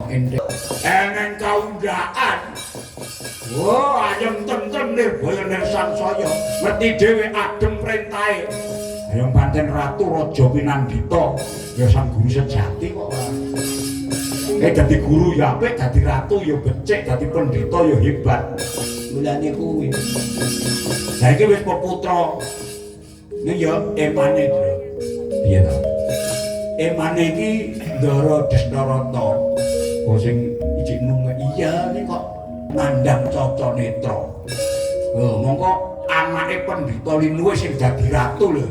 ente eneng kaundaan. Oh, ayam tentrem Nirboyo Sansaya. Ngerti dhewe adem perintahe. Ayam pancen Ratu Raja Pinandita, ya sang guru sejati kok. Dadi guru ya apik, dadi ratu ya becik, dadi pendeta ya hebat. Mulane kuwi. Saiki wis peputra. Nek ya emane, Bro. Piye to? Emane iki Ndara Destarata. Oh sing ijik nunge iya nek kok nandhang Caca Netra. Lho, mongko anake pendeta linuwe sing dadi ratu lho.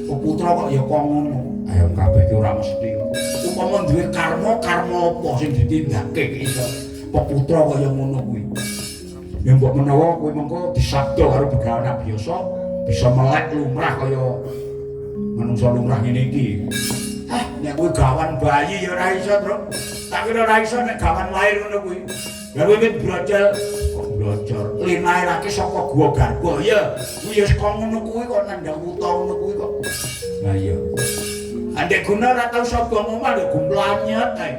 Peputra kok ya kok ngono. Ayo kabeh ki ora mesti. Upama duwe karma apa sing ditindakake iso. Peputra kaya ngono kuwi. Ya mbok menawa kowe mengko disabda karo begawan biasa bisa melek lumrah kaya manungsa lumrah ngene iki. Nek kowe gawan bayi ya ora iso, Bro. Tak kira ora iso nek gawan lair ngono kuwi. Ya kowe brojol blocor linairake saka guwa garba ya kuwi ya kok ngono kuwi kok nandhang wuta ngono kuwi kok lah iya andek guna ora tau sapa ngomong lho gumlanyet ae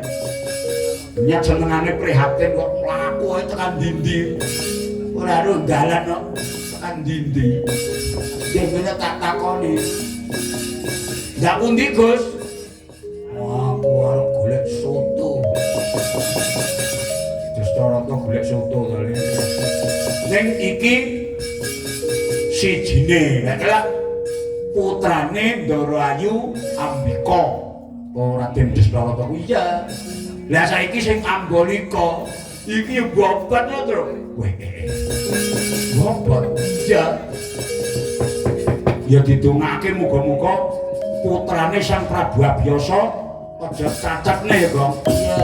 nyat senengane prihatin kok mlaku ae tekan ndi-ndi ora ro dalan kok tekan ndi-ndi dene tak takoni ndak pundi Gus aku arep golek soto Destarata golek soto kali. Ning iki sijine, nek kelak putrane Ndara Ayu Ambika. Oh Raden Destarata kuwi ya. Lah saiki sing Ambalika iki bobot lho, Tru. Weh. Bobot. Ya. Ya didongake muga-muga putrane Sang Prabu Abyasa aja cacatne ya, Bang. Iya.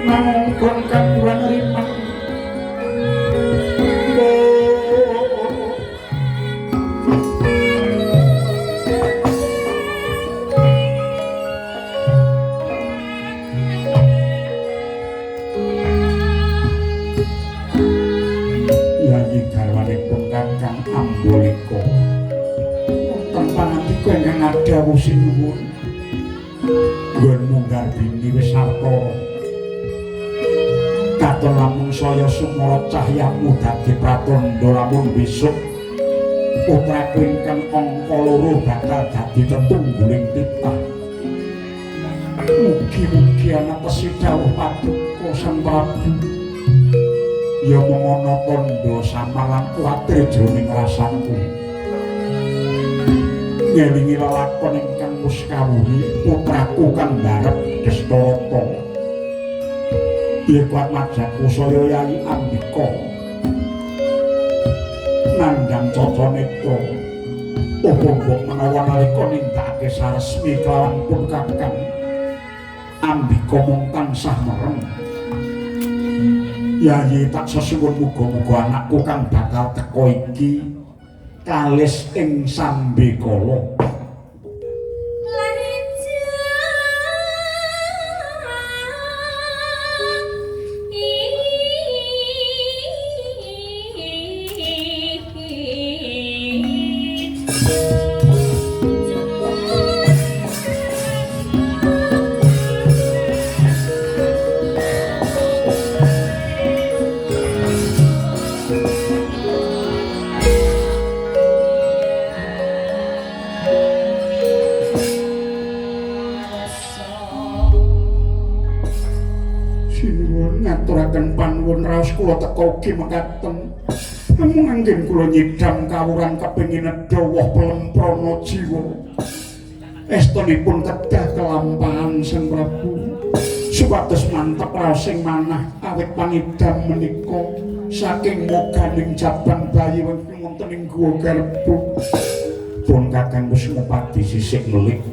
mangkon kapuran rimang Yayi garwanipun Kakang Ambolika wonten pangantika ingkang adhawuh sinuwun nggon munggar bini wis sarta katon lamun saya sumara cahyamu dadi pratandha lamun besok putraku ingkang angka 2 bakal dadi tetungguling titah mugi-mugi ana pesidhawuh paduka Sang Prabu ya mengono tandha samaran kuwatir jroning rasanku ngelingi lelakon ingkang wis kawuhi putraku kang barep Destarata Yekuat majaku saya Yayi Ambika nandhang Caca Netra uga-uga menawa nalika nindakake saresmi kelawan pun Kakang Ambika mung tansah merem Yayi tak sesuwun muga-muga anakku kang bakal teka iki kalis ing sambekala raos kula teka ugi mekaten namung anggen kula nyidham kawuran kepengin nedha woh pelemprana jiwa estunipun kedah kelampahan Sang Prabu supados mantep raos sing manah awit pangidam menika saking moganing jabang bayi wonten ing guwa garpu pun Kakang wis ngupadi sisik melik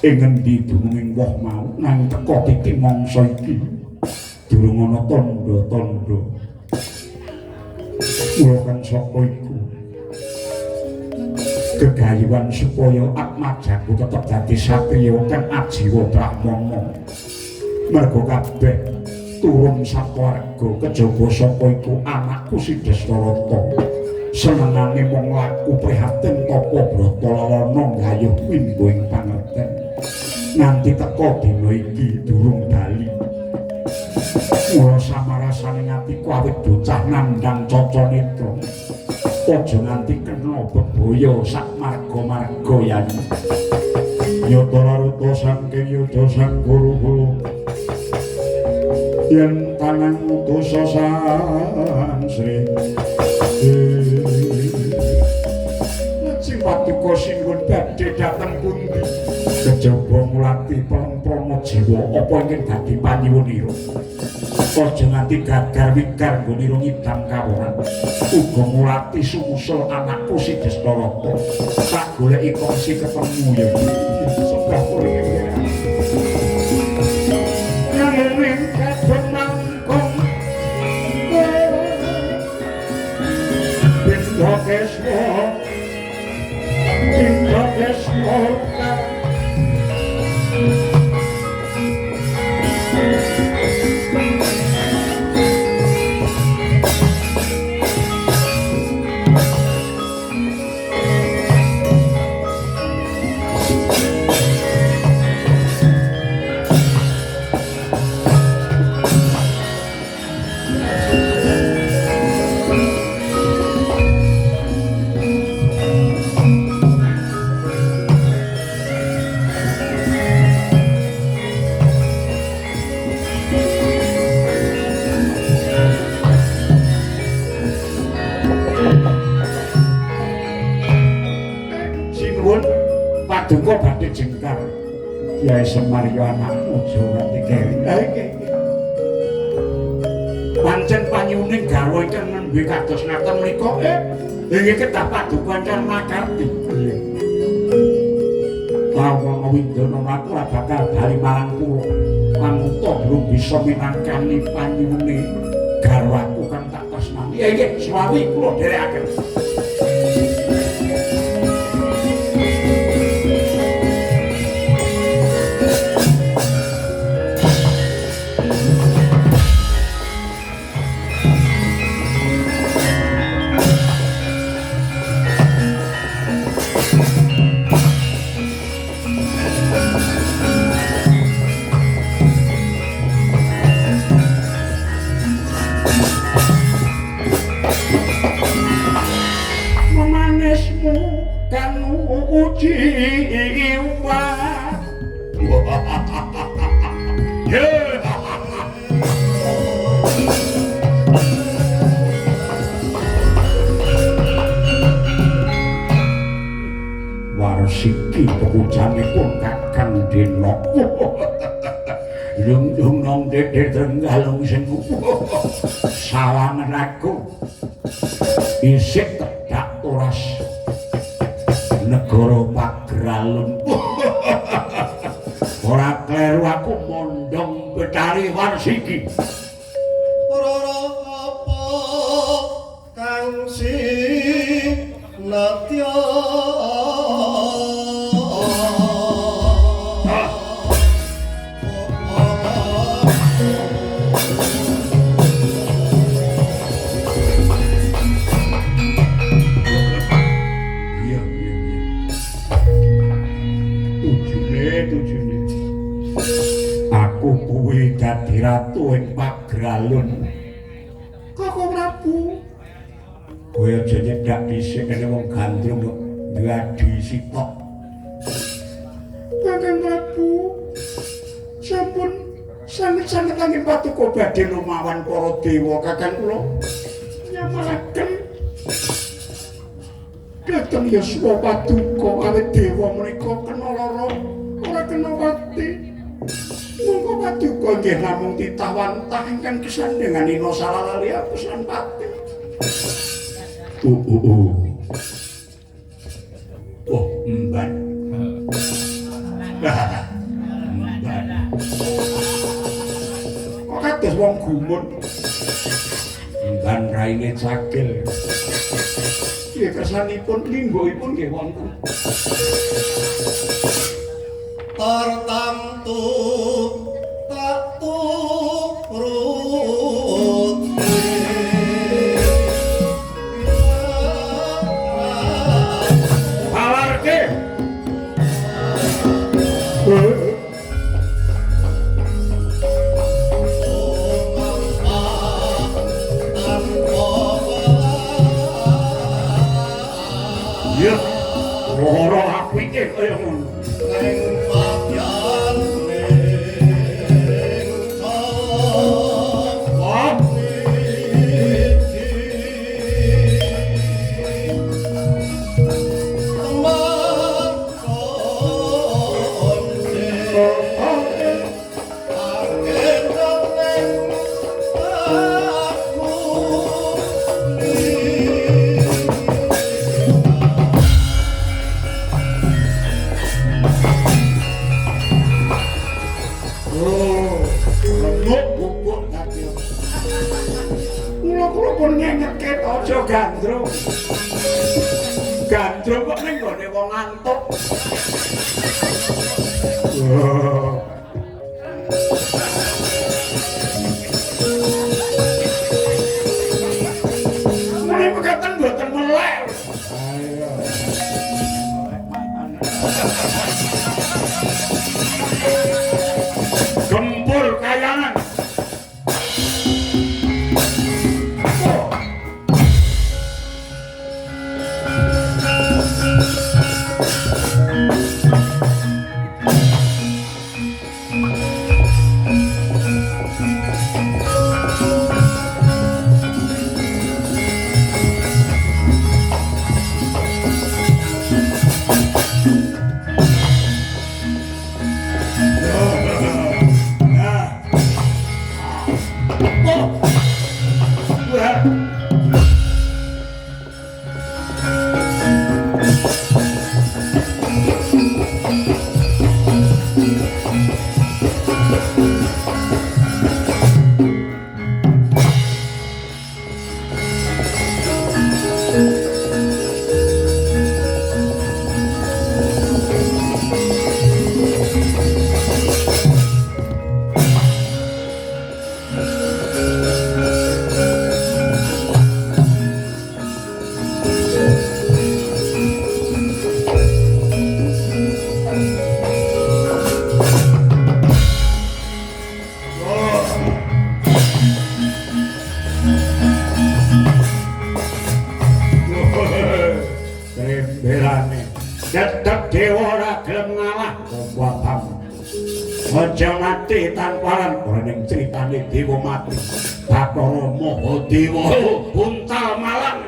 ing ngendi dununging woh mau nang teka titik mangsa iki durung ana tandha-tandha kula kan sapa iku gegayuhan supaya atmajaku tetep dadi satriya kang ajiwa brahmana mergo kabeh turun sawarga kejaba sapa iku anakku si Destarata senengane mung laku prihatin tapa brata lalana gayuh windha ing pangerten nganti teka dina iki durung bali mula samarasane atiku awit bocah nandhang Caca Netra aja nganti kena bebaya sak marga-marga Yayi Yata Ruta saking Yudha Sang Guru yen tanang dosa sansri Lajeng paduka sinuwun badhe dhateng pundi kejaba ngulati pelemprana jiwa apa ingkang dadi panyuwunira aja nganti gagar wigar nggone ngidam kawuran uga ngulati sumusul anakku si Destarata tak goleki kongsi ketemu ya sebab kuwi nanging kadang mangkong binda kesmo Paduka badhe jengkar Kyai Semar yo anakmu aja nganti keri. Pancen panyuning garwa ingkang nembe kados ngaten menika nggih kedah paduka kan makarti. Lawan Windono aku ora bakal bali marang kula. manungsa durung bisa minangkani panyuwune garwaku kang tak tresnani. Ya nggih, swawi kula dherekaken. Jiwa warsiki pegucanipun Kakang Dena lung-lung nang dedek tenggalung semu sawangan aku isik tedak toras negara Pagralun. Ora kleru aku mondong Betari Warsiki. Ora apa kang sinatya aku kuwi dadi ratu ing Pagralun. Kakang Prabu, kowe aja nyedak dhisik kene wong gandrung kok ndadi sitok. Kakang Prabu, sampun sanget-sanget angin patuko badhe lumawan para dewa kakang kula nyamaraken dhateng yuswa paduka awit dewa menika kena lara ora kena pati. Monggo paduka nggih namung titah-wantah ingkang gesandhengan ina salalali apusan pati. Oh, mban. Mban. Kok kados wong gumun. Mban raine cakil. Nggih kersanipun linggoipun nggih wonten. tertamtu tak turut alarke ya ora apike kaya ngono gandrung kok ning gone wong ngantuk. Mene mekaten mboten melek. Ayo. Gempur kayangan. berane tetep dewa ora gelem ngalah Bambang aja mati tanpalan ora ning critane dewa mati Bathara Mahadewa untal malang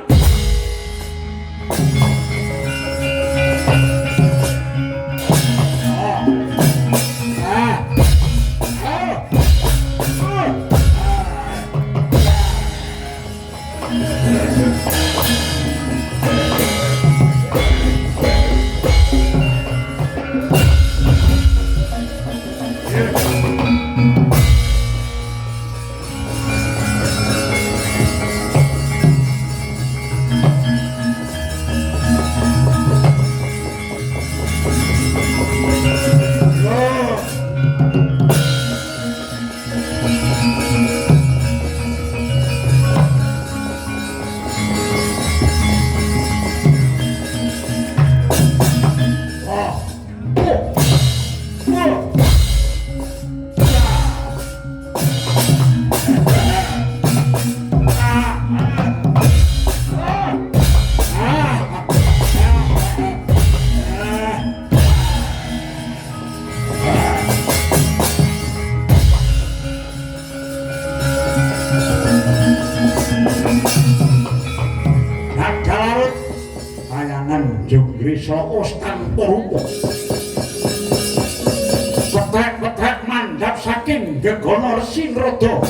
Petrek-petrek mandhap saking Gegana Resi Nrada.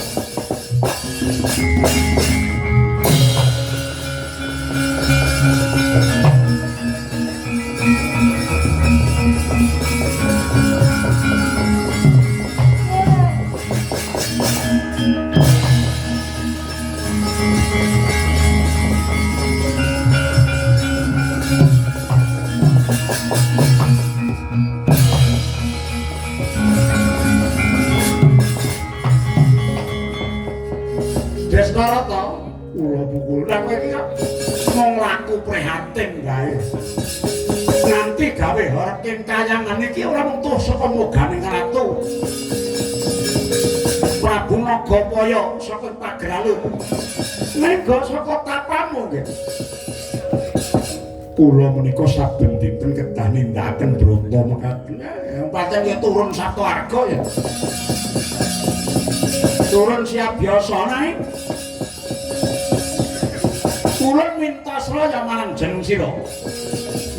Destarata, kula pukul nang iki mung laku prihatin gawe. Nganti gawe harkin kayangan iki ora mutuh saka moganing ratu. Prabu Nagapaya saka Pagralu. Mega saka tapamu nggih. Kula menika saben dinten kedah nindakaken brata mekaten. Pancen ya turun satu arga ya. Turun siap biasa naik. Kula minta sraya marang jeneng sira.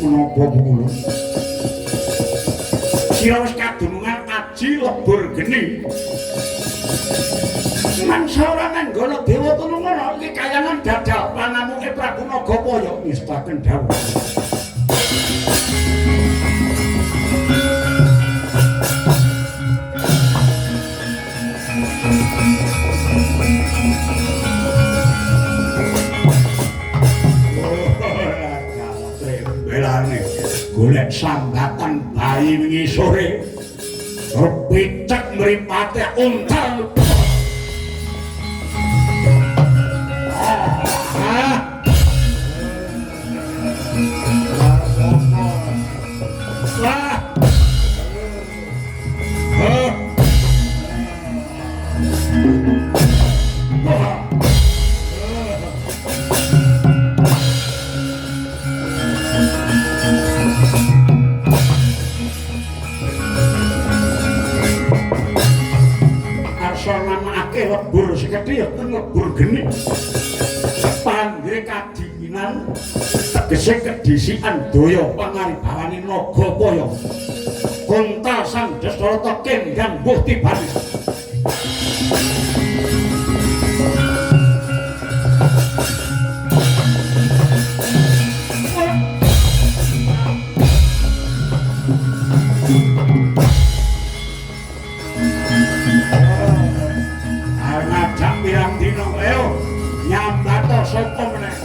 Menapa kula? Sira wis kadunungan aji lebur geni. Mangsa ora nanggono dewa tulungan iki kayangan dadal panamuke Prabu Nagapaya ngestaken dawuh. Golek sambatan bayi wingi sore repicek mripate untal lebur sekedhi ya lebur geni panggih kadinginan tegese kedisikan daya pangaribawane Nagapaya Kuntal sang Dasarata kendang mbuh tibane pirang dino leo nyambato sapa meneh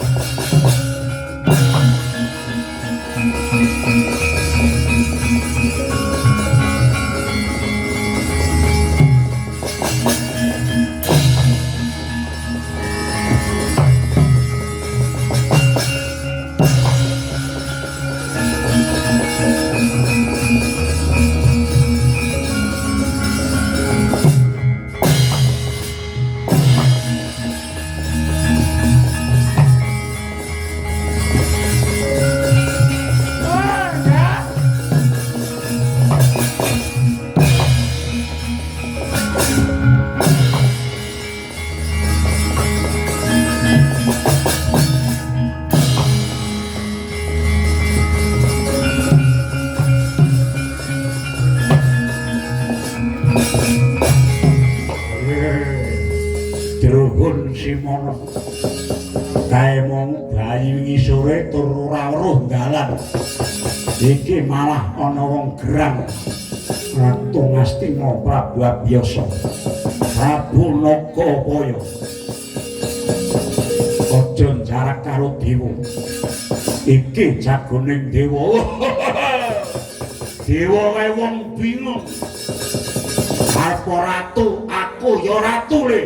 dipun simono. Kae mong bayi wingi sore tur ora weruh dalan. Iki malah ana wong gerang. Ratu Ngastina Prabu Abiyasa. Prabu Nakapaya. Aja jarak karo dewa. Iki jagoning dewa. Dewa wae wong bingung. Apa ratu, aku ya ratu le.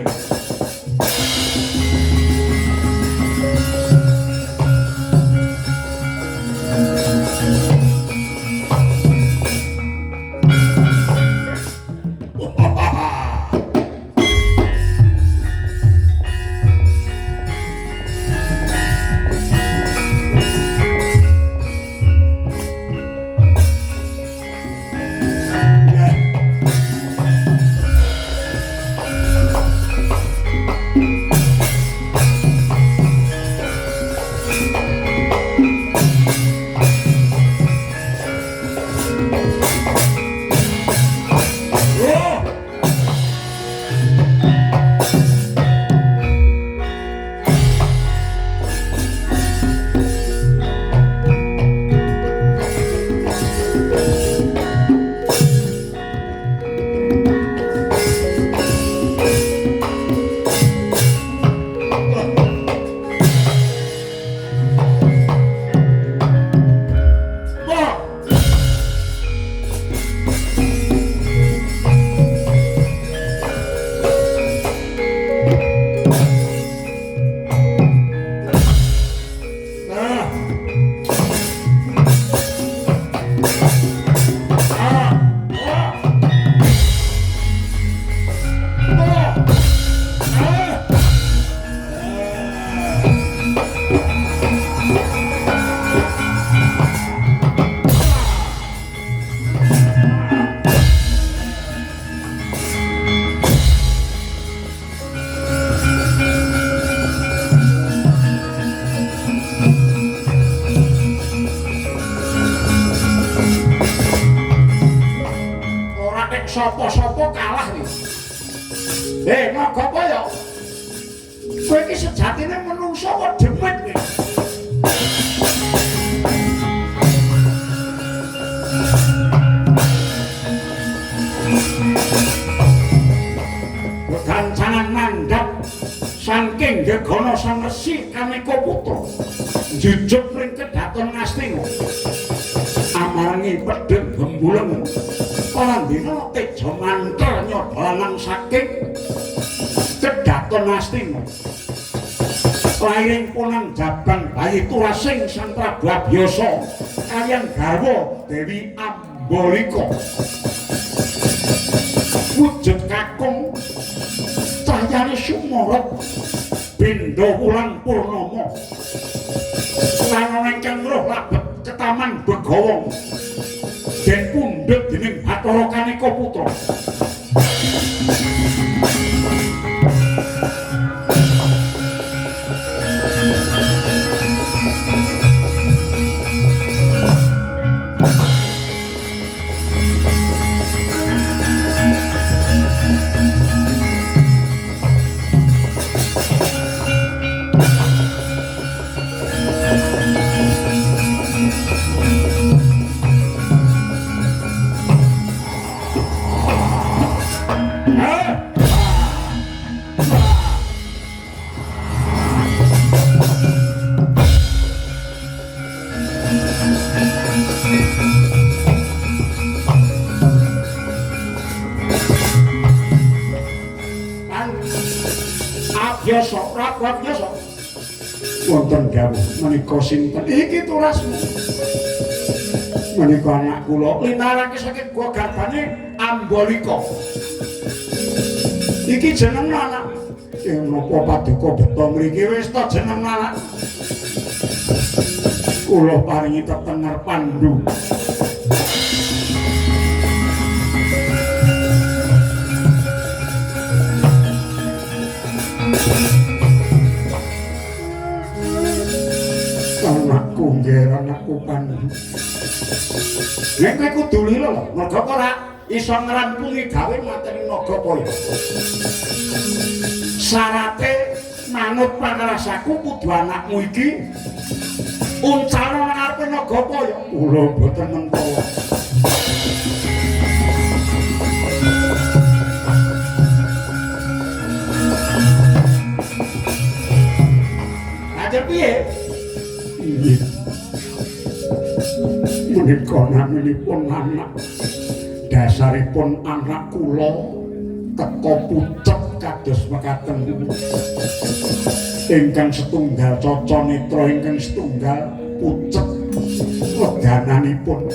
Sapa-sapa kalah iki. Nakapaya. Kowe iki sejatine menungsa kok demit iki. Kancanan mandhap saking gegana Sang Resi Kaneka Putra. Jujuk ring kedaton Ngastina. Amarangi pedheng gembuleng. Pandina teja mantel nyodolan saking kedaton Ngastina. Lairing punang jabang bayi turasing Sang Prabu Abiyasa kaliyan garwa Dewi Ambalika. Wujud kakung cahyane sumorot bendha wulan purnama. Lan ingkang roh labet ketaman Begawang. Den pundhut dening Bathara Kaneka Putra. Abiyasa wonten dawuh menika sinten iki turasmu menika anak kula linarake saking gua garbane Ambalika iki jeneng anak napa paduka beta mriki wis ta jeneng anak kula paringi tetenger pandu anakku nggih anakku pandu nek kowe kudu lila lho mergo ora iso ngrampungi gawe materi Nagapaya syarate manut pangrasaku kudu anakmu iki uncana nang arepe Nagapaya. Kula boten mentala. Ajeng piye? Inggih. Menika naminipun anak. Dasaripun anak kula teka pucet kados mekaten. Ingkang setunggal Caca Netra, ingkang setunggal pucet wedananipun.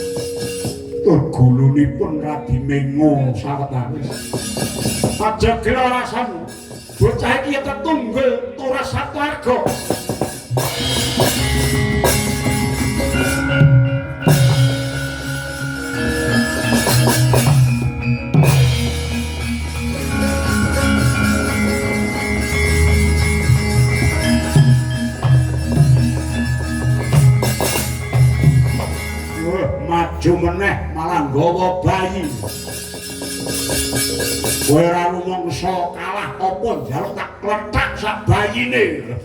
Tur gulunipun radi mengo sawetawis. Aja gelarasan. Bocah iki tetunggul turas satwarga. Maju meneh malah nggawa bayi. Kowe ora rumangsa kalah apa njaluk tak kletak sak bayine.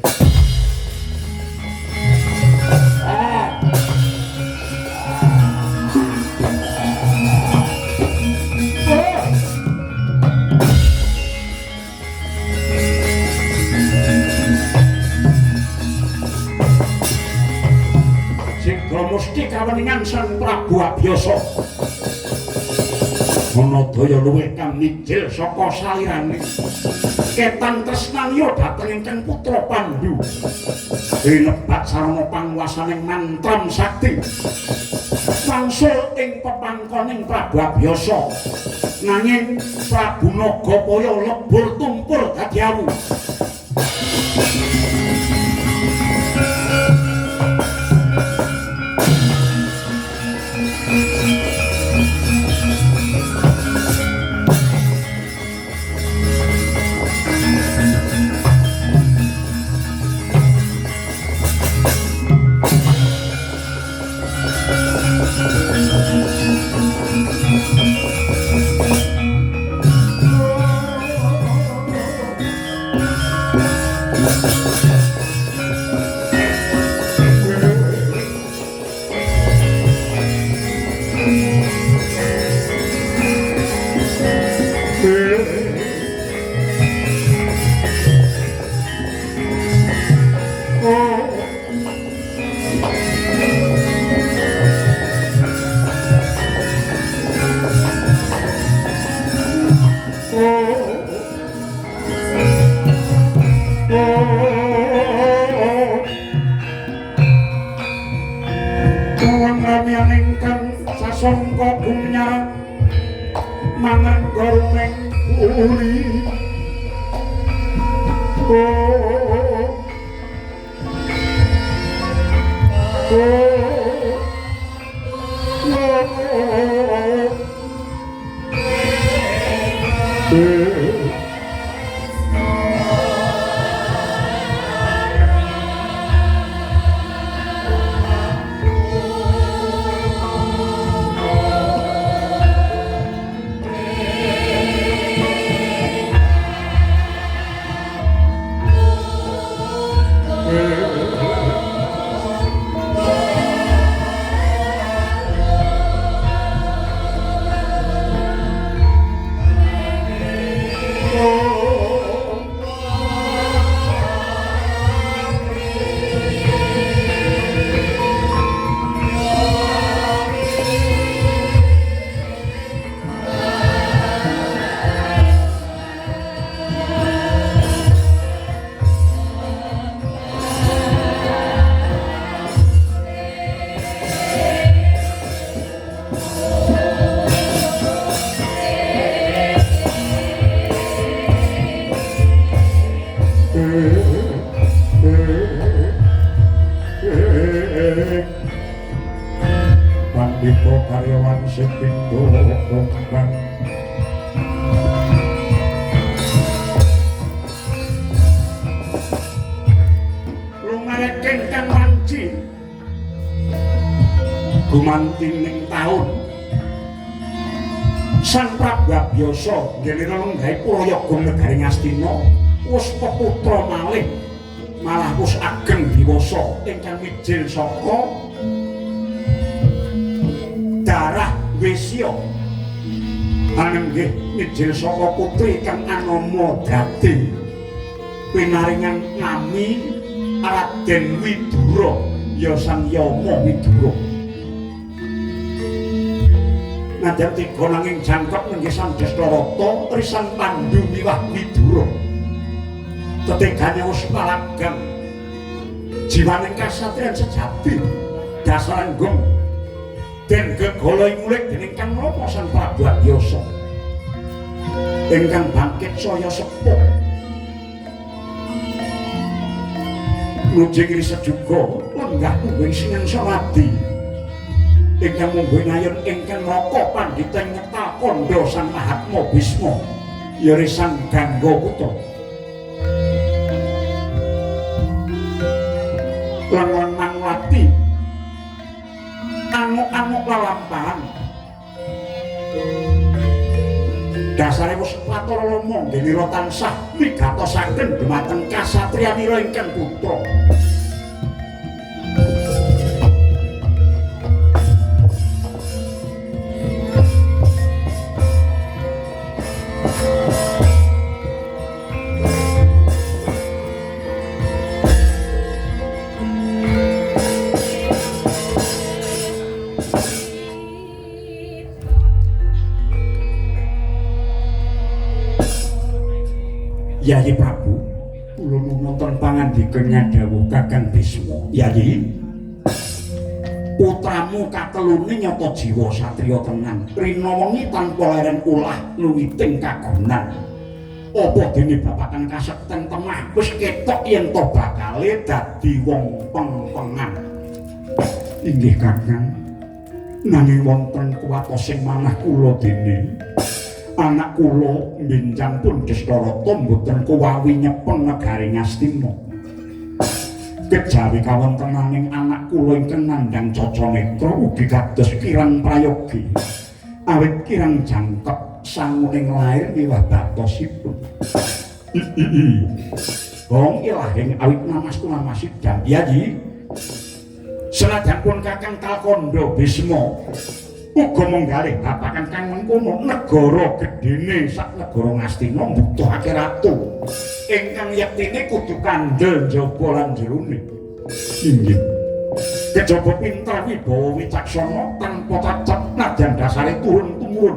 Mesti kaweningan Sang Prabu Abiyasa. Manadaya luwih kang mijil saka salirane. Ketan tresnanya dhateng ingkang putra Pandhu. Rinebat sarana panguwasaning mantram sakti. Wangsul ing pepangkoning Prabu Abiyasa. Nanging Prabu Nagapaya lebur tumpur dadi awu. Sangka punya mangan goreng uri. Pandhita karyawan sing pindho kembang lumayan kengkang wanci gumanting ning taun Sang Prabu Abiyasa nggene nang gawe Prayaga negaring Astina wis peputra malih malah wis ageng diwasa ingkang mijil saka darah Wisya anenggih mijil saka putri kang anama Dadi pinaringan nami Raden Widura ya Sang Yama Widura najan tiga nanging jangkep nenggih Sang Dastarata risan Pandhu miwah Widura tetegane wis palagan jiwaning kasatriyan sejati dasaran gong den gegala ngulik dening Kang Rama Sang Prabu Adyasa ingkang bangkit saya sepuh nuju kiri sejuga lenggah mungguing sinen saladi ingkang mungguing ayun ingkang raka pandhita ngetal kandha Sang Mahatma Bisma ya Sang Ganggaputra langon manglati anguk-anguk lalampahan dasare wis patur lomo denira tansah migatosaken dhumateng kasatriyanira ingkang putra Yayi Prabu, kula nuwun pangandika nyadhawuh Kakang Bisma. Yayi, putramu katelune nyata jiwa satriya tenan. Rina wengi tanpa leren ulah nuwiting kagunan. Apa dene bapakan kasekten temah wis ketok yen to bakale dadi wong pengpengan. Inggih Kakang, nanging wonten kuwatos sing manah kula dene anak kula mbenjang pun Dastarata mboten kuwawi nyepeng negaring Astina. Kejawi kawontenaning anak kula ingkang nandhang Cacanetra ugi kados kirang prayogi. Awit kirang jangkep sanguning lair miwah batosipun. Wong ilahing awit namastu-namasidang. Yayi. Senajan pun Kakang Kalkanda Bisma uga menggalih bapakan kang mengkono negara gedene sak negara Ngastina mbutuhake ratu ingkang yektine kudu kandel njaba lan jerone. Inggih. Kejaba pinter wibawa wicaksana tanpa cacat najan dasare turun tumurun.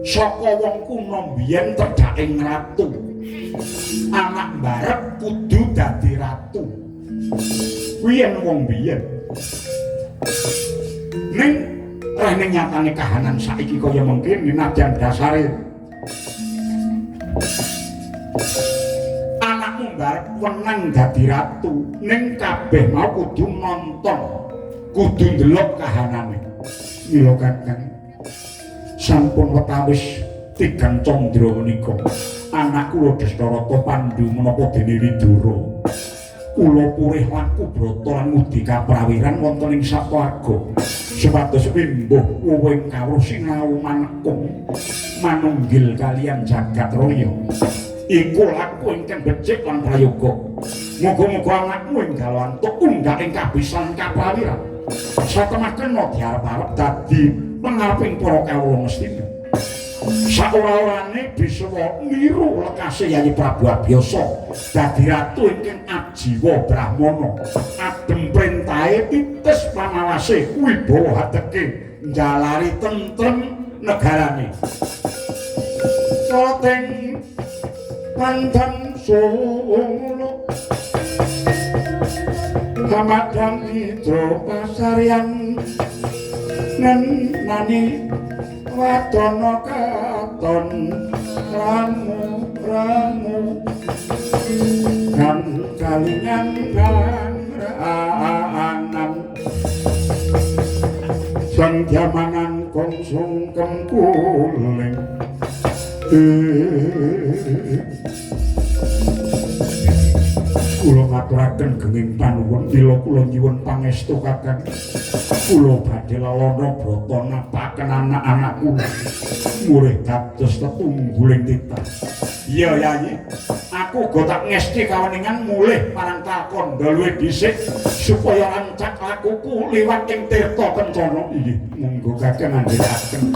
Saka wong kuna biyen tedhaking ratu. Anak mbarep kudu dadi ratu. Kuwi wong biyen. Ning rene nyatane kahanan saiki kaya mengkene najan dasare anakmu mbarep wenang dadi ratu ning kabeh mau kudu nonton kudu ndelok kahanane. Mila Kakang sampun wetawis tigang candra menika anak kula Dastarata Pandhu menapa dene Widura kula purih laku brata lan ngudi kaprawiran wonten ing sawarga supados wimbuh wuwing kawruh sinau manekung manunggil kaliyan jagat raya iku laku ingkang becik lan prayoga. Muga-muga anakmu enggal antuk unggah ing kabisan kaprawiran satemah kena diarep-arep dadi pangareping para kawula Ngastina. Saora-orane bisa niru lekase Yayi Prabu Abyasa dadi ratu ingkang ajiwa brahmana adem perintahe titis pangawase wibawa hadeke njalari tentrem negarane soteng pandan solo hamadang hidro pasaryan nani wadana katon ramu kan kalingan anam sang jamanan konsung kemkuling kula ngaturaken genging panuwun mila kula nyuwun pangestu Kakang kula badhe lelana brata napaken anak-anak kula murih dados tetungguling titah Iya Yayi. Aku uga tak ngesti kaweningan mulih marang Kalkondo luwih dhisik supaya rancak lakuku liwat ing Tirta Kencana. Inggih, monggo Kakang andhekaken.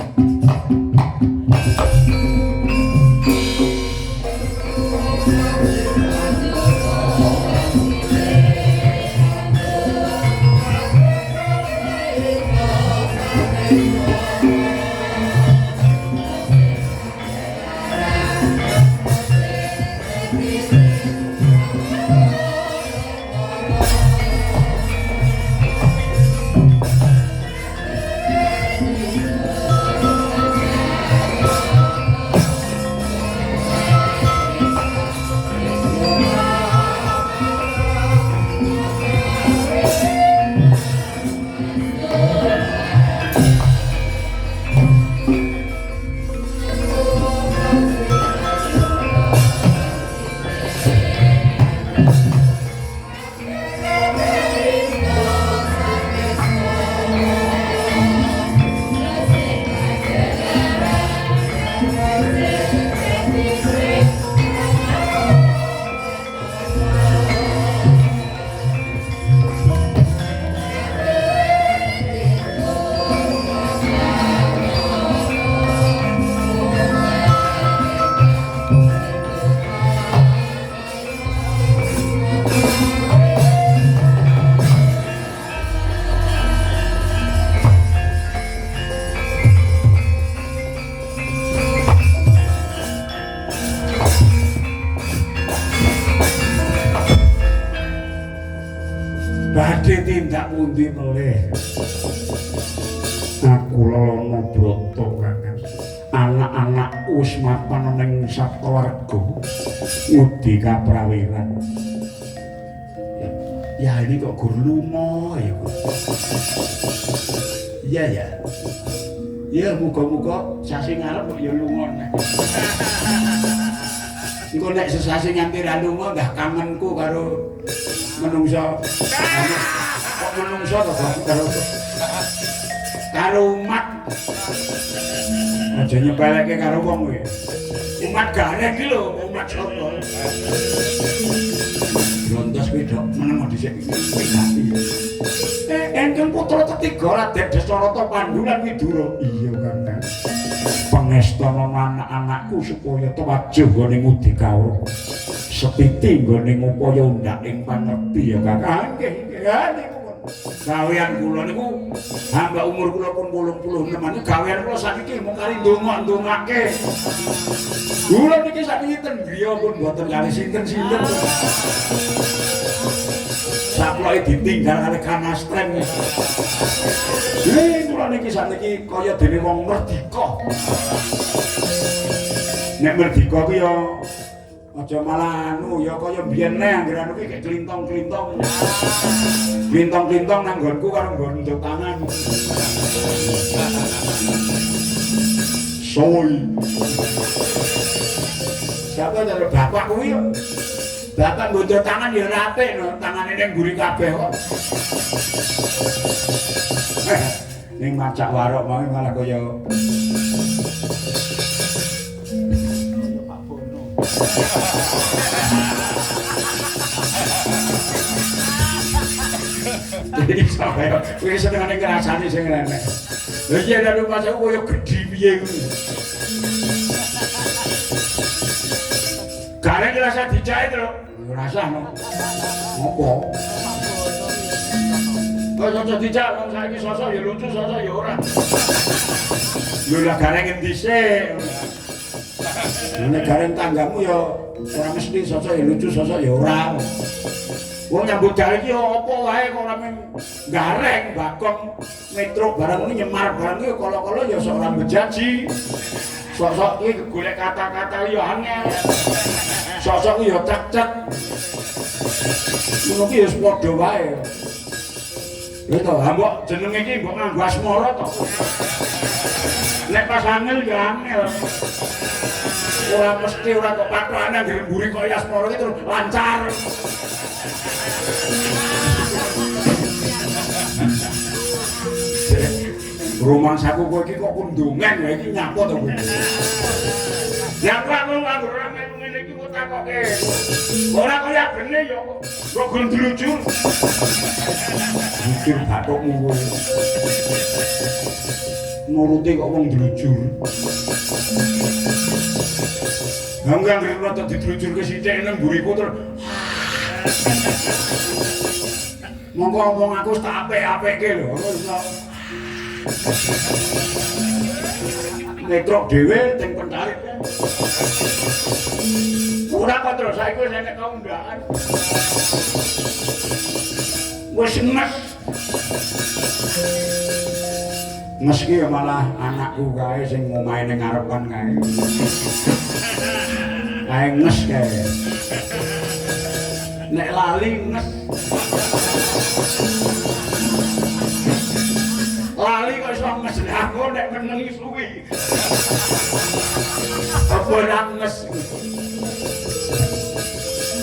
Badhe tindak pundi melih. Aku lono broto Kakang. Anak-anak wis mapan ning sakeluarga. Ngudi kaprawiran. Ya ini kok gur lunga ya. Iya ya. Ya muga-muga sasi ngarep kok ya lunga nek. Engko nek sesasi nganti ra lunga nggah kangenku karo menungso. Kok menungso to karo umat. Aja nyepeleke karo wong kuwi. Umat garek iki lho, umat sapa. Lontos kuwi dok meneng dhisik iki. Engkang putra ketiga Raden Dasarata Pandhu lan Widura. Iya Kakang. Pangestana anak-anakku supaya tuwajuh nggone ngudi kawruh. Sepiti nggone ngupaya undak ing pangerti ya Kakang. Nggih, nggih. Gawean kula niku hamba umur kula pun 86 gawean kula sakniki mung kali ndonga-ndongake. Kula niki sakniki ten griya pun mboten kali sinten-sinten. Saploke ditinggal kali kanastrem. Kula niki sakniki kaya dene wong merdeka. Nek merdeka ku ya aja malah anu ya kaya biyen nek anggere anu ki klintong-klintong. Klintong-klintong nang nggonku karo nggon nduk tangan. Soy. Siapa dari bapak kuwi yo? Bapak nggon tangan ya ora apik no, tangane ning mburi kabeh kok. Ning macak warok mau malah kaya Jadi sampai kuwi senengane ngrasani sing rene. Lha iya lalu pas aku koyo gedhi piye kuwi. Gareng rasa dijahit lho. Rasa no. Apa? Kok cocok dijak wong saiki sosok ya lucu sosok ya ora. Lho lah gareng endi sik. Nek gareng tanggamu ya ora mesti sosok ya lucu sosok ya ora. Wong nyambut gawe iki apa wae kok ora men gareng bakong metro barang ini nyemar barang iki kala-kala ya sok ora bejaji. Sok-sok iki golek kata-kata ya angel. Sok-sok ya cek-cek. Ngono ki ya padha wae. Lha to, mbok jenenge iki mbok nganggo asmara to. Nek pas angel ya angel. Ora mesti ora kok patrane anggere mburi kaya asmara iki terus lancar. Rumah saku kowe iki kok kundungan wae iki nyapa to kowe. Nyapa kok ora takoke. Ora kaya gene ya kok. Kok gelem dilujur. Lujur bathukmu kowe. Nuruti kok wong dilujur. Enggak rada dilujur ke sithik nang mburiku terus. Monggo ngomong aku tak apik-apike lho. Netrok dhewe teng pencarit. Ora kok terus saiki wis enek kaundaan. Wis enek. Meski malah anakku kae sing ngomahe ning ngarepan kae. Kae nges kae. Nek lali nges. Lali kok iso nges aku nek menengi suwi. Apa nges?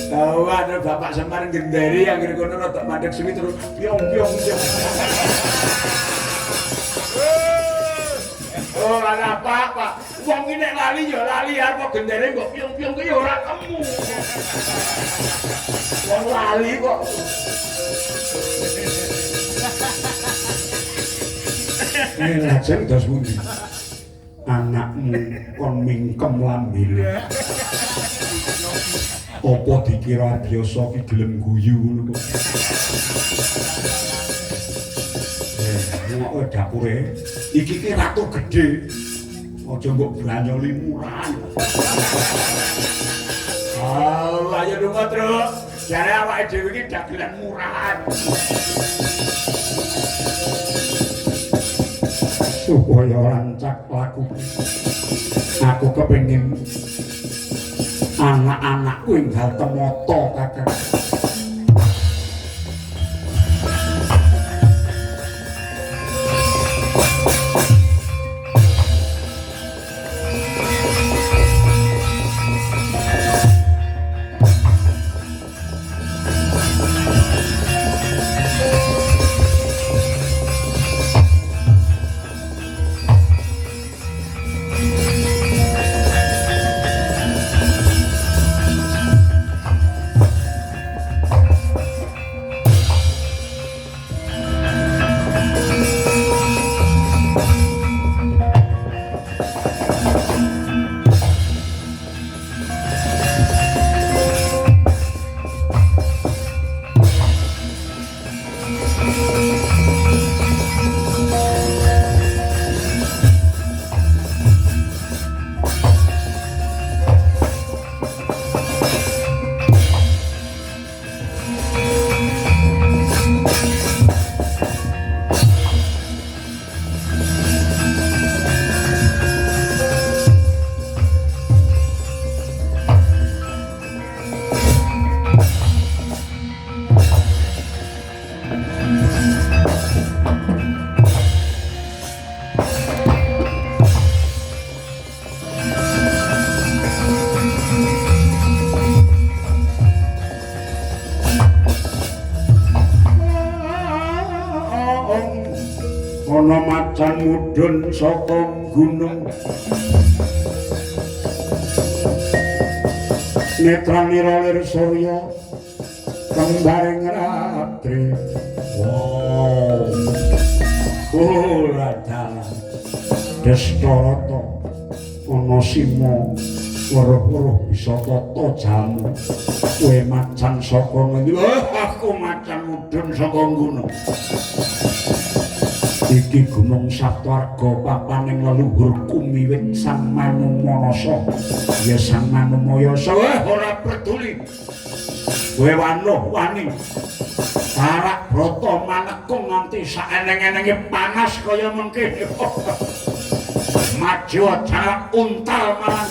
Tahu ada Bapak Semar Gendari yang kono rada madhek suwi terus piong-piong. Oh, ana apa-apa. Wong iki nek lali ya lali apa gendere kok piung-piung ki ya ora temu. Wong lali kok. Lajeng dos pundi? Anakmu kon mingkem lambene. Apa dikira biasa ki gelem guyu ngono kok. Ngono dapure iki ki ratu gedhe. Aja mbok branyoli murahan. Allah ya lunga terus. Jare awake dhewe iki dagelan murahan. Supaya rancak laku. Aku kepengin anak-anakku enggal temoto kakek. Ana macan mudhun saka gunung netranira lir surya kembaring ratri wow kulada Destarata ana simo weruh-weruh bisa tata jamu kowe macan saka ngendi aku macan mudhun saka gunung iki gunung Saptwarga papaning leluhur kumiwit Sang Manumanasa ya Sang Manumayasa ora peduli kowe wani Parak Brata manekung nganti saeneng-enenge panas kaya mengke maju aja untal marang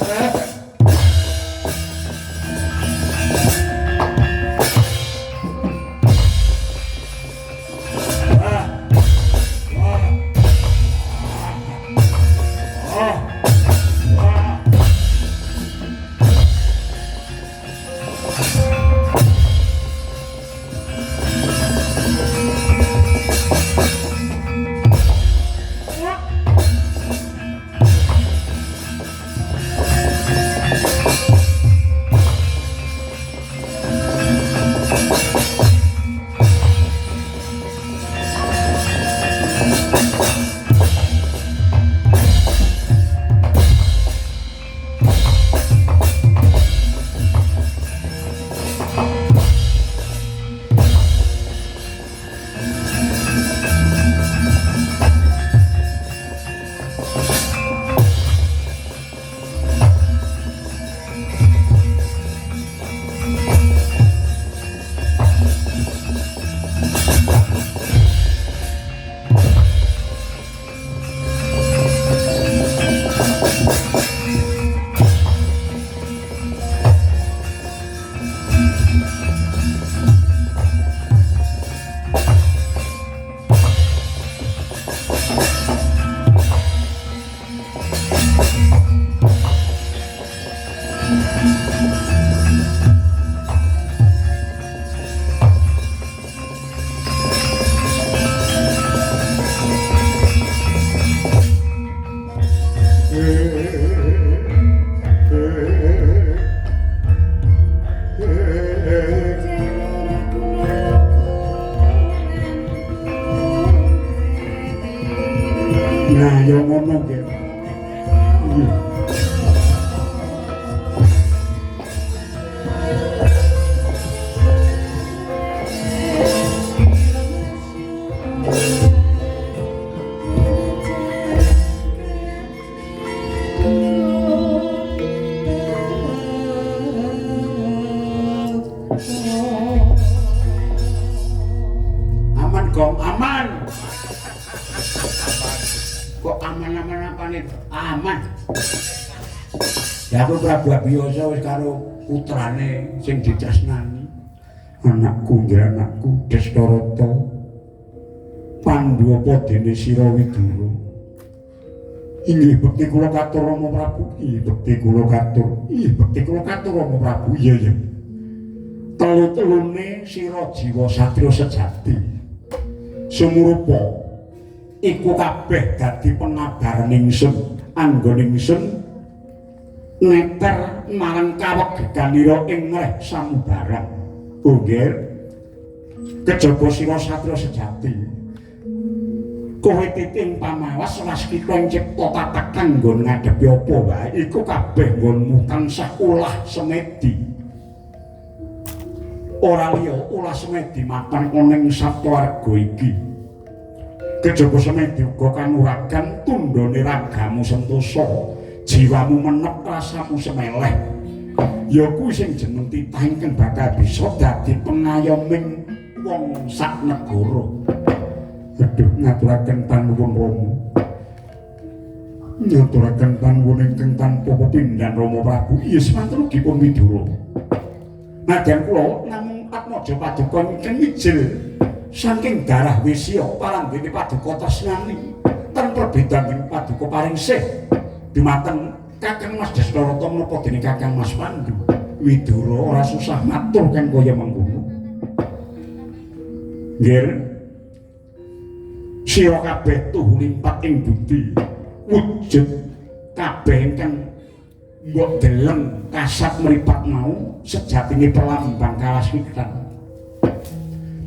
Nah, ya ngono ki. Aman kok, aman. Kok aman-aman apane? Aman. Ya aku Prabu Abiyasa wis karo putrane sing ditresnani. Anakku nggih anakku Destarata. Pandhu apa dene sira Widura? Inggih bekti kula katur Rama Prabu. Inggih bekti kula katur. Inggih bekti kula katur Rama Prabu. Iya ya. Telu-telune sira jiwa satriya sejati. Sumurupa iku kabeh dadi pengabaran ingsun anggone ingsun neter marang kawegeganira ing ngreh samubarang. Nggih. Kejaba sira satriya sejati. Kowe titing pamawas waskita ing cipta tatak kanggo ngadepi apa wae iku kabeh nggonmu tansah ulah semedi. Ora liya ulah semedi mapan ana ing satwarga iki. Kejaba semedi uga kanuragan tundhone ragamu sentosa, jiwamu menep rasamu semeleh. Ya kuwi sing jeneng titah ingkang bakal bisa dadi pengayoming wong sak negara. Aduh, ngaturaken panuwun Rama. Ngaturaken panuwun ingkang tanpa pepindhan Rama Prabu. Iya semanten ugi pun Widura. Nadyan kula namung atmaja paduka ingkang mijil saking darah wisya paranggene paduka tresnani ten perbedaan paduka paringsih dumateng Kakang Mas Destarata menapa dene Kakang Mas Pandhu. Widura ora susah matur kan kaya mengkono. Nggih. Sira kabeh tuhu limpat ing budi wujud kabeh ingkang mbok deleng kasat mripat mau sejatine pelambang kalaswitan.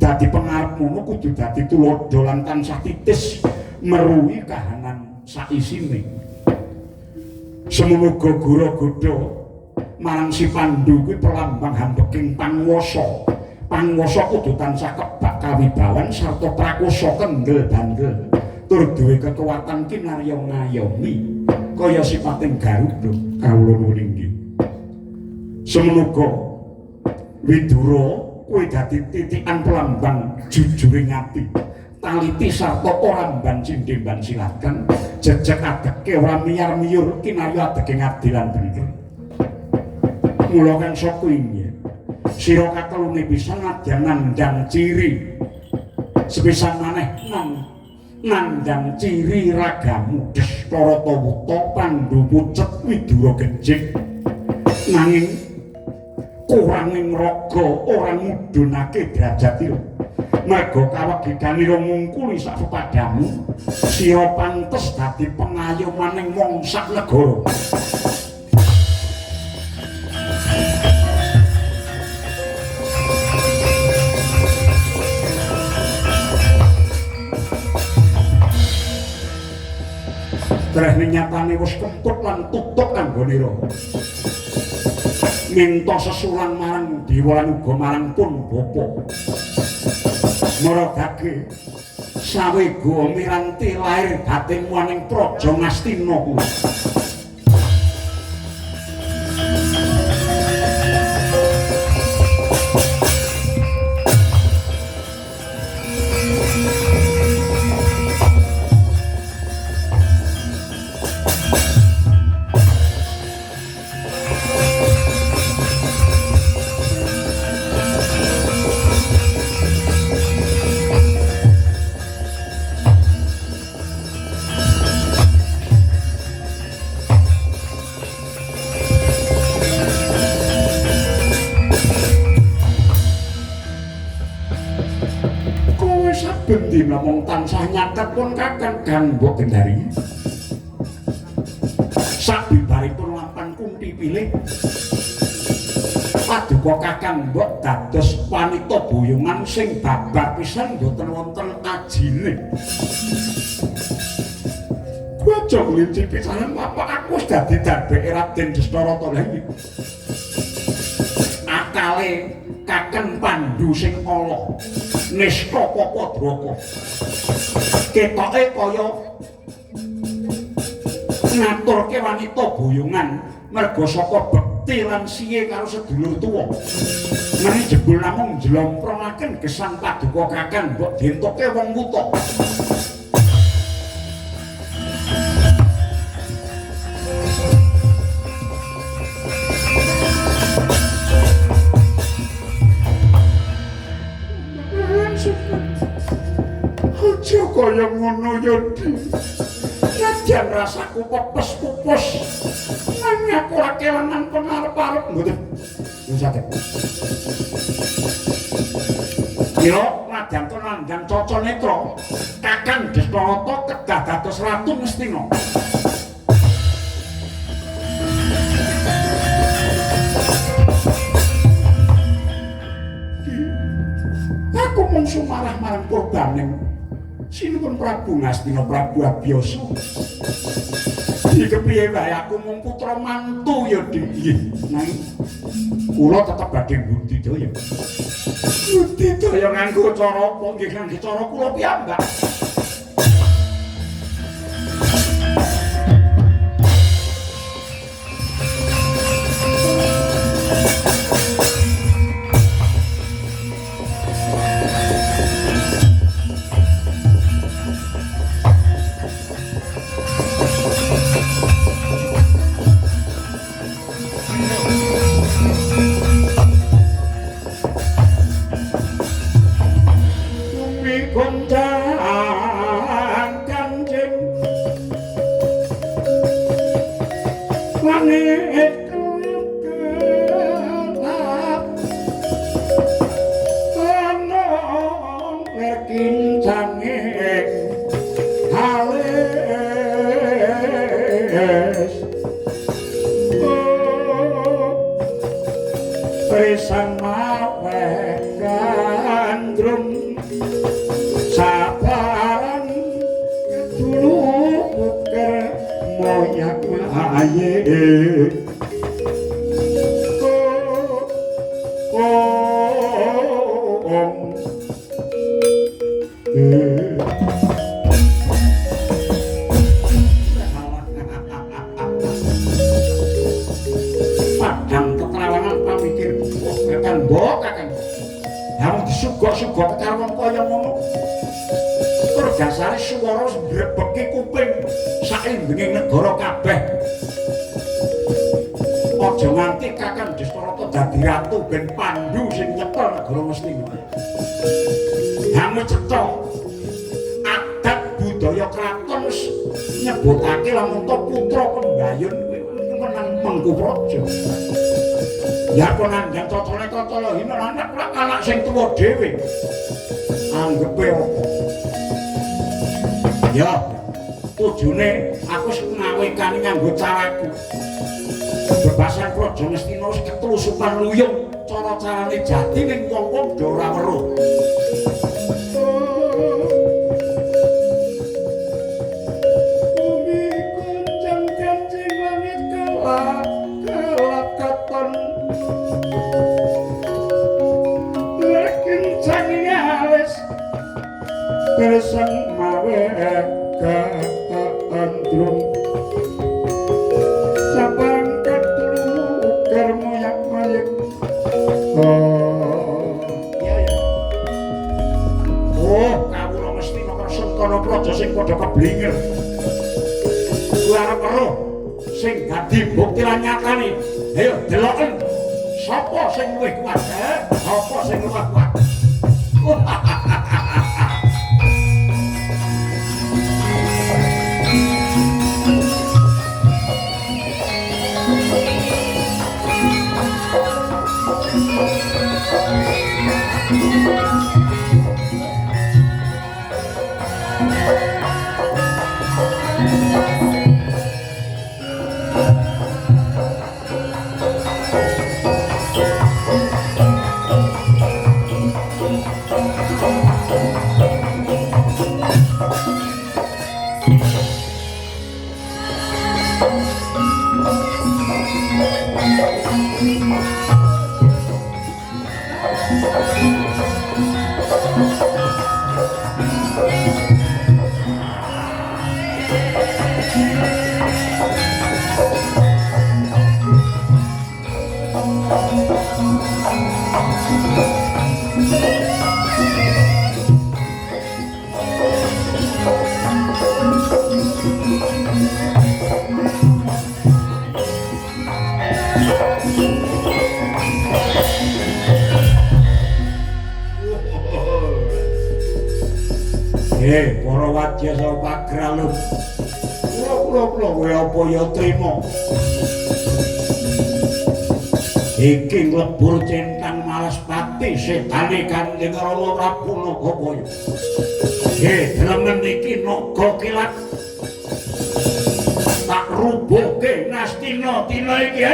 Dadi pengarep ngono kudu dadi tuladha lan tansah titis meruhi kahanan saisine. Semono uga gura-godha marang si Pandhu kuwi pelambang hambeking panguwasa. Panguwasa kudu tansah kebak kawibawan sarta prakosa kendel bandel tur duwe kekuatan kinarya ngayomi kaya sipating Garuda kawula nuwun inggih. Semono uga Widura kuwi dadi titikan pelambang jujuring ati taliti sarta ora mban cindhe-mban silakan jejeg adeke ora miyar-miyur kinarya adeke ngadilan bener. Mula kang saka inggih sira katelune bisa nadyan nandhang ciri sepisan maneh nandhang ciri ragamu Destarata wuta Pandhu pucet Widura gejik nanging kuranging raga ora mudhunake derajatira merga kawegiganira ngungkuli sak pepadamu sira pantes dadi pengayomaning wong sak negara. Drehne nyatane wis kemput lan tutuk anggonira. Minta sesulan marang dewa lan uga marang pun bapa. Maragake sawega miranti lair batinmu aning praja Ngastina kuwi. Bendina mung tansah nyaket pun Kakang Gangga Gendari. Sabibaripun lampah kunti pilih paduka Kakang mbok dados wanita boyongan sing babar pisan boten wonten ajine. Bocah lincip pisanan bapak aku wis dadi darbeke Raden Dastarata lha iki. Akale Kakang Pandhu sing ala nista Papadraka. Ketoke kaya ngaturke wanita boyongan merga saka bekti lan siye karo sedulur tuwa. Nanging jebul namung njlomproaken gesang paduka Kakang mbok dientuke wong wuta. Aja kaya ngono ya, Di. Nadyan rasaku pepes-pupus. Nanging aku ora kelangan pengarep-arep mboten. Saged. Yo, nadyan nandhang Caca Netra, Kakang Dastarata kedah dados ratu Ngastina. Aku mung sumarah marang Purbaning sinipun Prabu Ngastina Prabu Abiyasa. Iki kepiye wae aku mung putra mantu ya, Dik. Nanging kula tetep badhe budidaya. Budidaya nganggo cara apa? Nggih nganggo cara kula piyambak. Ratu ben Pandhu sing nyekel negara Ngastina. Hame cetha adat budaya kraton wis nyebutake lamun to putra pembayun kuwi menang Mengku Praja. Ya apa nandhang Caca Netra hina anak sing tuwa dhewe. Anggepe apa? Ya, tujune aku wis ngawekani nganggo caraku. Bebasan Praja Ngastina wis ketlusupan luyung cara-carane jati ning wong-wong do ora weruh. Bumi kunjang-kanjing langit kelap katon. Lakin canggih alis bersang mawe kata andrum. Praja sing padha keblinger. Kuwi arep weruh sing dadi bukti lan nyatane. Ayo deloken sapa sing luwih kuat, Sapa sing luwih kuat? para wadya saha pagralun. Kula kowe apa ya trima. Iki nglebur centang Malaspati setane Kanjeng Rama Prabu Nagapaya. Dremen iki naga kilat. Tak rubuhke Nastina tina iki.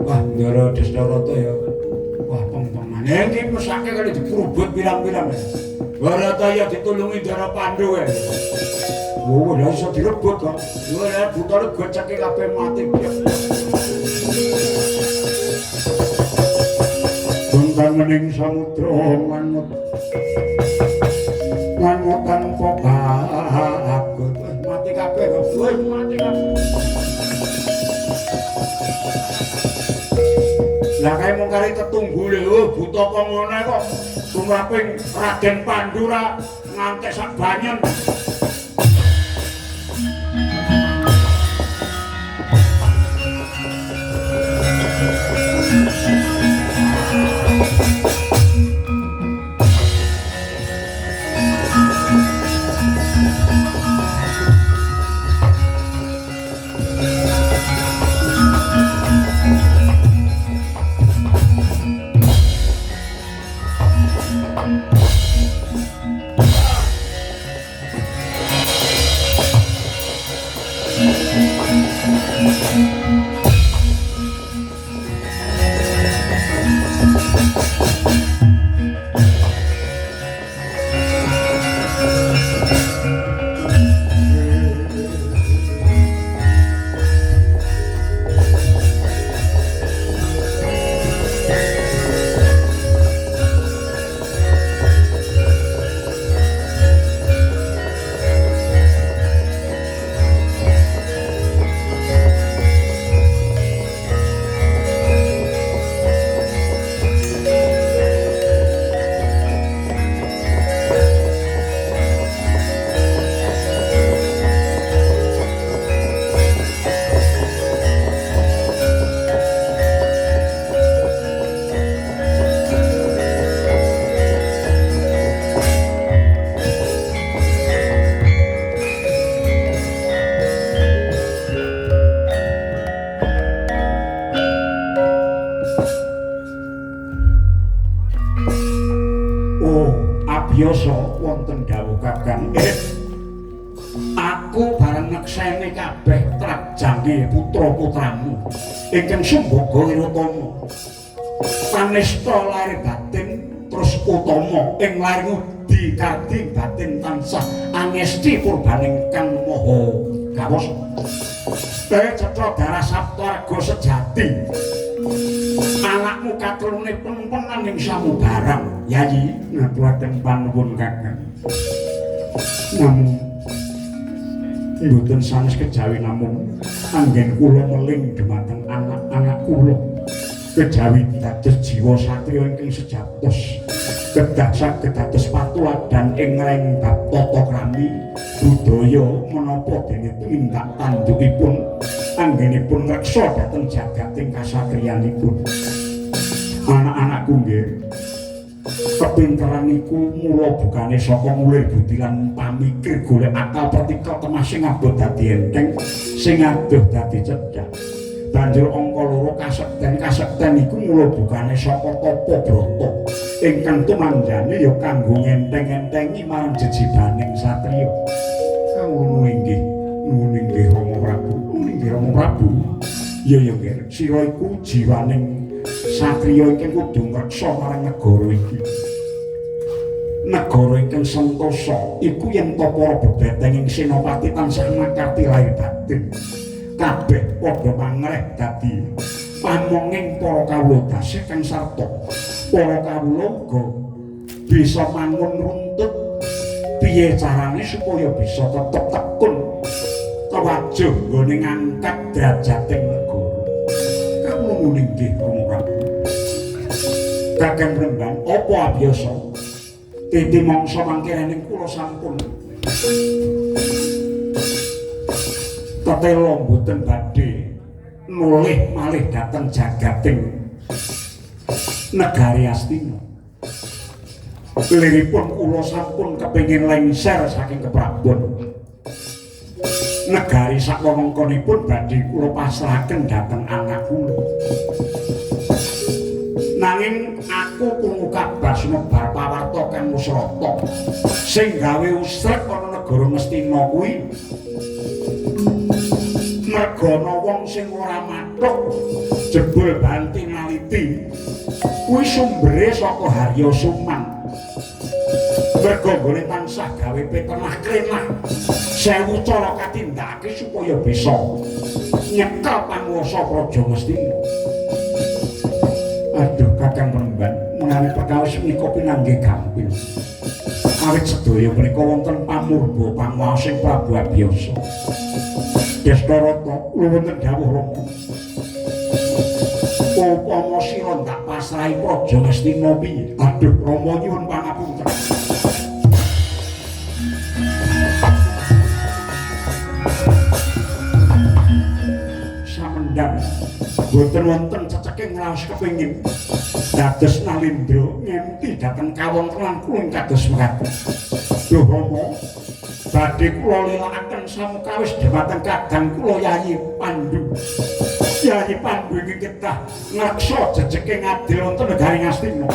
Wah, Ndara Destarata ya. Wah, peng-pengan. Iki mesake kali diprubut pirang-pirang. Barataya ditulungi Ndara Pandhu ya. Oh, ora iso direbut kok. Ora butare goceke kabeh mati. Tungkang mening samudra manut. Manut tanpa kagut. Mati kabeh kok. Wis mati kabeh. Lah kae mung kari tetunggule, oh buta kok ngene kok. Tumraping Raden Pandhu ra ngantek sak banyen. Abiyasa wonten dawuh Kakang. Aku bareng nekseni kabeh trajangge putra-putramu ingkang sumbaga wirutama. Panesta lair batin terus utama ing lair ngudi kadhi batin tansah angesti purbaning Kang Maha Kawasa. Cetha darah Saptarga sejati. Anakmu katurune pempenan ing samubarang. Yayi ngaturaken panuwun Kakang. Namung mboten sanes kejawi namung anggen kula meling dhumateng anak-anak kula. Kejawi dados jiwa satriya ingkang sejatoskedah saged dados patuladan ing ngreng bab tata krami budaya menapa dene tindak tandukipun anggenipun reksa dhateng jagating kasatriyanipun. Anak-anakku nggih kepinteran niku mula bukane saka ngulir budi lan pamikir golek akal partikel temasing abot dadi enteng sing adoh dadi cedhak. Banjur angka loro kasekten iku mula bukane saka tapa brata ingkang tumandhane ya kanggo ngenteng-entengi marang jejibaning satriya. Ngono inggih Rama Prabu. Inggih Rama Prabu. Ya nggih, sira iku jiwaning satriya ingkang kudu ngreksa marang negara iki. Negara ingkang sentosa iku yen ta para bebeteng ing senopati tansah makarti lair batin. Kabeh padha mangreh dadi pamonging para kawula dasih kang sarta. Para kawula uga bisa mangun runtut piye carane supaya bisa tetep tekun kewajuh nggone ngangkat derajateng negara. Kamu nggih Rama Prabu. Kakang Rembang apa abiyasa? Titi mangsa mangkene kula sampun tetelo mboten badhe nulih malih dhateng jagating negari Astina. Liripun kula sampun kepengin lengser saking keprabon. Negari sakwewengkonipun badhe kula pasrahaken dhateng anak kula. Nanging aku krungu kabar sumebar pawarta Kang Musrata sing gawe usrek ana negara Mestina kuwi. Mergana wong sing ora mathuk jebul banti naliti kuwi sumbere saka Harya Suman. Merga gone tansah gawe petenah krenah sewu cara katindakake supaya bisa nyekel panguwasa Praja Mestina. Aduh Kakang Remban, menawi perkawis menika pinanggih gampil. Awit sedaya menika wonten pamurba panguwasing Prabu Abiyasa. Destarata wonten dawuh Rama. Upama sira tak pasrahi Praja Mestina piye? Aduh Rama nyuwun pangapunten. Samendang boten wonten ceceking raos kepengin dados Nalindra ngenti dhateng kawontenan kula kados mekaten. Duh Rama, badhe kula lelakaken samukawis dhumateng kadang kula Yayi Pandhu. Yayi Pandhu iki kedah ngreksa jejeking adil wonten negari Astina.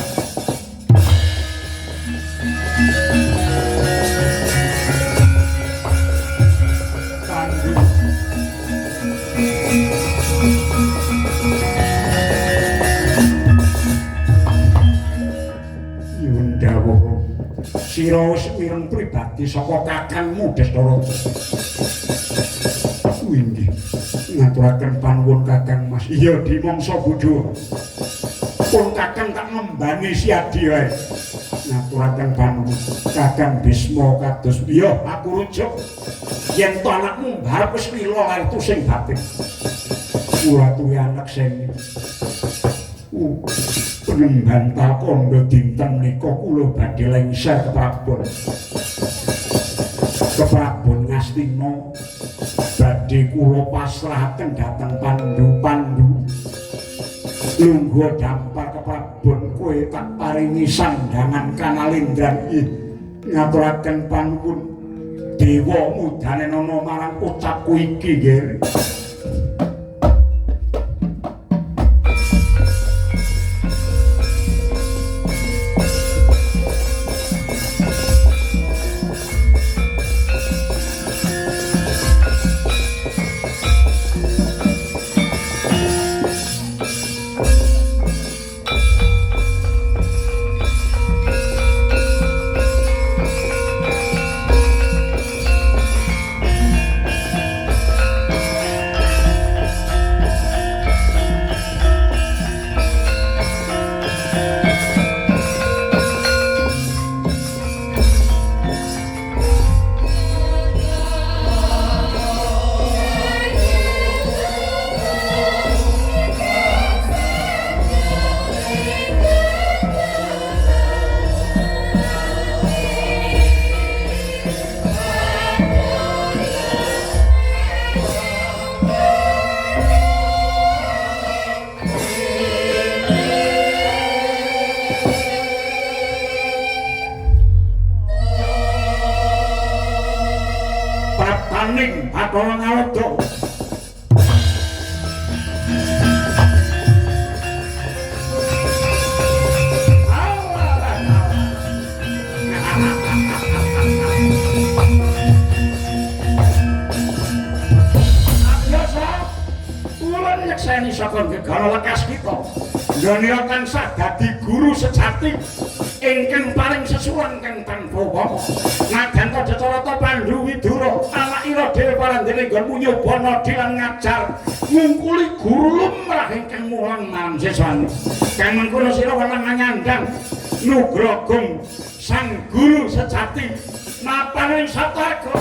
Sira wis mireng pribadi saka kakangmu Destarata. Inggih, ngaturaken panuwun Kakang Mas. Iya di mangsa bodho. Pun Kakang tak ngembani siadi wae. Ngaturaken panuwun Kakang Bisma kados iya aku rujuk. Yen to anakmu mbarep wis mila lair tusing batin. Kula tuwe anak sing penembantal kondo dinten menika kula badhe lengser keprabon. Keprabon Ngastina badhe kula pasrahaken dhateng Pandhu. Lungguh dampar keprabon kowe tak paringi sandhangan Kanalindran. Ngaturaken panuwun dewa mudane nana marang ucapku iki nggih. apa ngawedok. Nyekseni saka negara lekas kita Daniel tansah dadi guru sejati ingkang paling sesuwan kang tanpa wong nadan Jayarata Pandhu Widura anak ira dhewe parandene nggonmu nyoba nadi lan ngajar ngungkuli guru lumrah ingkang mulang malam sesane kang mengkono sira welang nyandang nugragong sang guru sejati mapan ing satarga